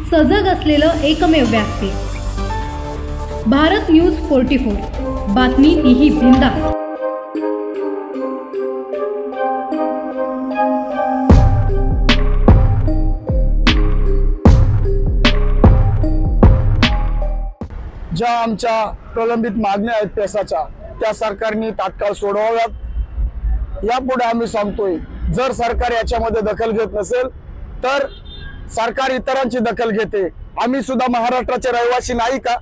सजग असलेलं एकमेव व्यासपीठ भारत न्यूज 44। बातमी तीही बिनधास्त। ज्या आमच्या प्रलंबित मागण्या आहेत पेसाच्या, त्या सरकारने तात्काळ सोडवाव्यात। यापुढे आम्ही सांगतोय, जर सरकार याच्यामध्ये दखल घेत नसेल तर सरकार इतरांची दखल घेते। आम्ही सुद्धा महाराष्ट्राचे रहिवासी नाही का?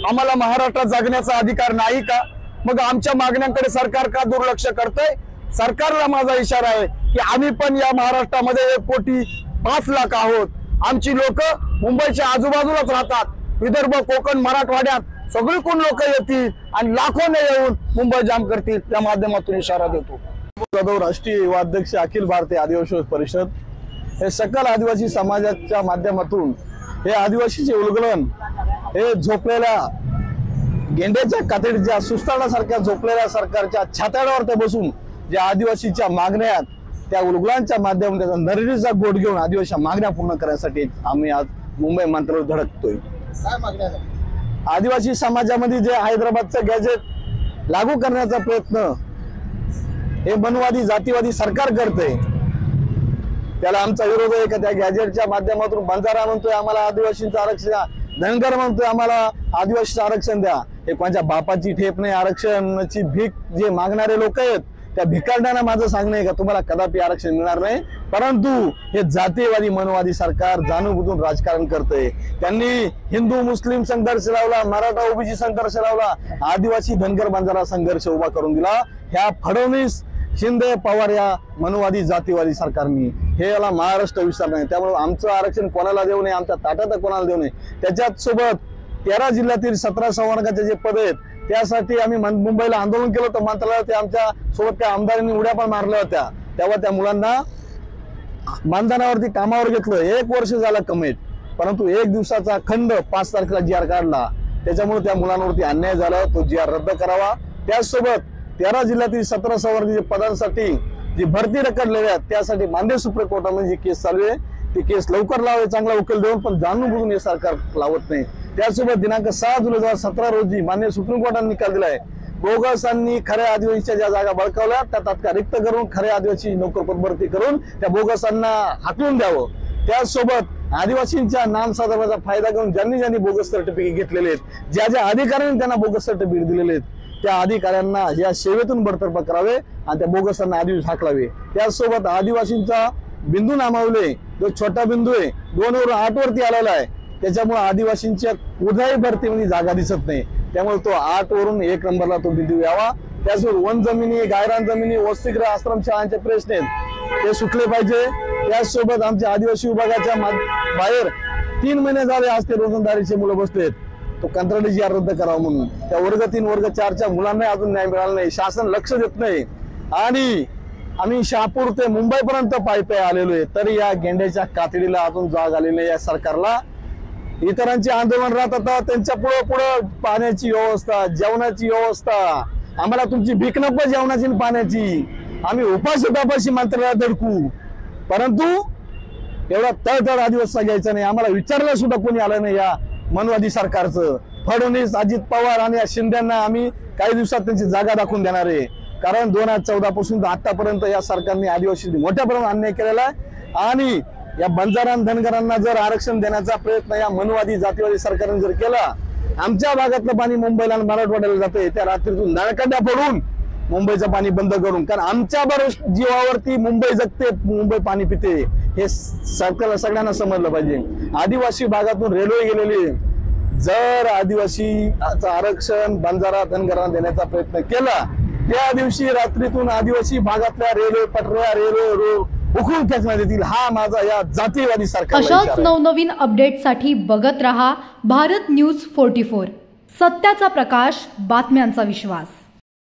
आम्हाला महाराष्ट्रात जगण्याचा अधिकार नाही का? मग आमच्या मागण्यांकडे सरकार का दुर्लक्ष करतंय? सरकारला माझा इशारा आहे की आम्ही पण या महाराष्ट्रामध्ये 1,05,00,000 आहोत। आमची लोक मुंबईच्या आजूबाजूलाच राहतात। विदर्भ, कोकण, मराठवाड्यात सगळीकडून लोक येतील आणि लाखोने येऊन मुंबई जाम करतील। त्या माध्यमातून इशारा देतो। जाधव, राष्ट्रीय युवा अध्यक्ष, अखिल भारतीय आदिवासी परिषद, हे सकल आदिवासी समाजाच्या माध्यमातून हे आदिवासीचे उलगडण, हे झोपलेल्या गेंड्याच्या कातडीच्या सुस्ताडासारख्या झोपलेल्या सरकारच्या छात्यावर ते बसून ज्या आदिवासीच्या मागण्या आहेत, त्या उलगडांच्या माध्यमातून त्याचा नरडीचा गोट घेऊन आदिवासी मागण्या पूर्ण करण्यासाठी आम्ही आज मुंबई मंत्रालयात धडकतोय। काय मागण्या आहेत? आदिवासी समाजामध्ये जे हैदराबादचं गॅजेट लागू करण्याचा प्रयत्न हे मनवादी जातीवादी सरकार करते, त्याला आमचा विरोध आहे। का त्या गॅजेटच्या माध्यमातून बंजारा म्हणतोय आम्हाला आदिवासींचं आरक्षण, धनगर म्हणतोय आम्हाला आदिवासीचं आरक्षण द्या। हे कोणत्या बापाची ठेप नाही। आरक्षणाची भीक जे मागणारे लोक आहेत, त्या भिकारड्यांना माझं सांगणं आहे का तुम्हाला कदापि आरक्षण मिळणार नाही। परंतु हे जातीयवादी मनवादी सरकार जाणून राजकारण करतंय। त्यांनी हिंदू मुस्लिम संघर्ष लावला, मराठा ओबीसी संघर्ष लावला, आदिवासी धनगर बंजारा संघर्ष उभा करून दिला। ह्या फडणवीस, शिंदे, पवार या मनवादी जातीवादी सरकारने हे याला महाराष्ट्र विसर नाही। त्यामुळे आमचं आरक्षण कोणाला देऊ नये, आमच्या ताटात कोणाला देऊ नये। त्याच्यात सोबत 13 जिल्ह्यातील 17 संवर्गाचे जे पद आहेत त्यासाठी आम्ही मुंबईला आंदोलन केलं होतं मंत्रालयात। ते आमच्या सोबत त्या आमदारांनी उड्या पण मारल्या होत्या। तेव्हा त्या मुलांना मानधनावरती कामावर घेतलं। 1 वर्ष झालं कमिट, परंतु 1 दिवसाचा खंड 5 तारखेला GR काढला। त्याच्यामुळे त्या मुलांवरती अन्याय झाला, तो GR रद्द करावा। त्याचसोबत 13 जिल्ह्यातील 17 संवर्गाच्या पदांसाठी जी भरती रखडलेली आहे त्यासाठी माननीय सुप्रीम कोर्टामध्ये जी केस चालू आहे, ती केस लवकर लावावी, चांगला उकेल देऊन, पण जाणून बुजून हे सरकार लावत नाही। त्यासोबत दिनांक 6 जुलै 2017 रोजी माननीय सुप्रीम कोर्टाने निकाल दिलाय, बोगसांनी खऱ्या आदिवासीच्या ज्या जागा बळकावल्या त्या तात्काळ रिक्त करून खऱ्या आदिवासी नोकर भरती करून त्या बोगसांना हाकलून द्यावं। त्याचसोबत आदिवासींच्या नामसाधर्माचा फायदा घेऊन ज्यांनी बोगस सर्टिफिकेट घेतलेले आहेत, ज्या अधिकाऱ्यांनी त्यांना बोगस सर्टिफिकेट दिलेले आहेत, त्या अधिकाऱ्यांना या सेवेतून बडतर्फ करावे आणि त्या बोगसांना आदिवासी हाकलावे। त्याचसोबत आदिवासींचा बिंदू नामावले, जो छोटा बिंदू आहे 2 वरून 8 वरती आलेला आहे, त्याच्यामुळे आदिवासींच्या कुठल्याही भरतीमध्ये जागा दिसत नाही। त्यामुळे तो 8 वरून 1 नंबरला तो बिंदू यावा। त्यासोबत वन जमिनी, गायरान जमिनी, वसतिगृह, आश्रमशाळांचे प्रश्न आहेत ते सुटले पाहिजे। त्याचसोबत आमच्या आदिवासी विभागाच्या बाहेर 3 महिने झाले आज ते रोजंदारीचे मुलं बसलेत, तो कंत्राटी GR रद्द करावा म्हणून। त्या वर्ग 3 वर्ग 4च्या मुलांना अजून न्याय मिळाला नाही, शासन लक्ष देत नाही। आणि आम्ही शहापूर ते मुंबईपर्यंत पायी आलेलो आहे, तरी या गेंड्याच्या कातडीला अजून जाग आली नाही। या सरकारला इतरांचे आंदोलन राहतात, त्यांच्या पुढे पाण्याची व्यवस्था, जेवणाची व्यवस्था, आम्हाला तुमची भीक नको जेवणाची आणि पाण्याची, आम्ही उपाशी मंत्रालयात धडकू, परंतु एवढा तळतळ आदिवासी घ्यायचा नाही। आम्हाला विचारलं सुद्धा कोणी आलं नाही या मनवादी सरकारचं। फडणवीस, अजित पवार आणि शिंदेना आम्ही काही दिवसात त्यांची जागा दाखवून देणार आहे, कारण 2014 पासून आतापर्यंत या सरकारने आदिवासी मोठ्या प्रमाणात अन्याय केलेला आहे। आणि या बंजारा धनगरांना जर आरक्षण देण्याचा प्रयत्न या मनवादी जातीवादी सरकारने जर केला, आमच्या भागातलं पाणी मुंबईला आणि मराठवाड्याला जाते, त्या रात्रीतून नळकांड्या पडून मुंबईचं पाणी बंद करून, कारण आमच्या बरोबर जीवावरती मुंबई जगते, मुंबई पाणी पिते, हे सरकारला सगळ्यांना समजलं पाहिजे। आदिवासी भागातून रेल्वे गेलेली, जर आदिवासीचं आरक्षण बंजारा धनगरांना देण्याचा प्रयत्न केला, त्या दिवशी रात्रीतून आदिवासी भागातल्या रेल्वे पटऱ्या, रेल्वे रोड उखळून फेकण्यात येतील। हा माझा या जातीवादी सरकार। अशाच नवनवीन अपडेटसाठी बघत रहा भारत न्यूज 44। सत्याचा प्रकाश, बातम्यांचा विश्वास।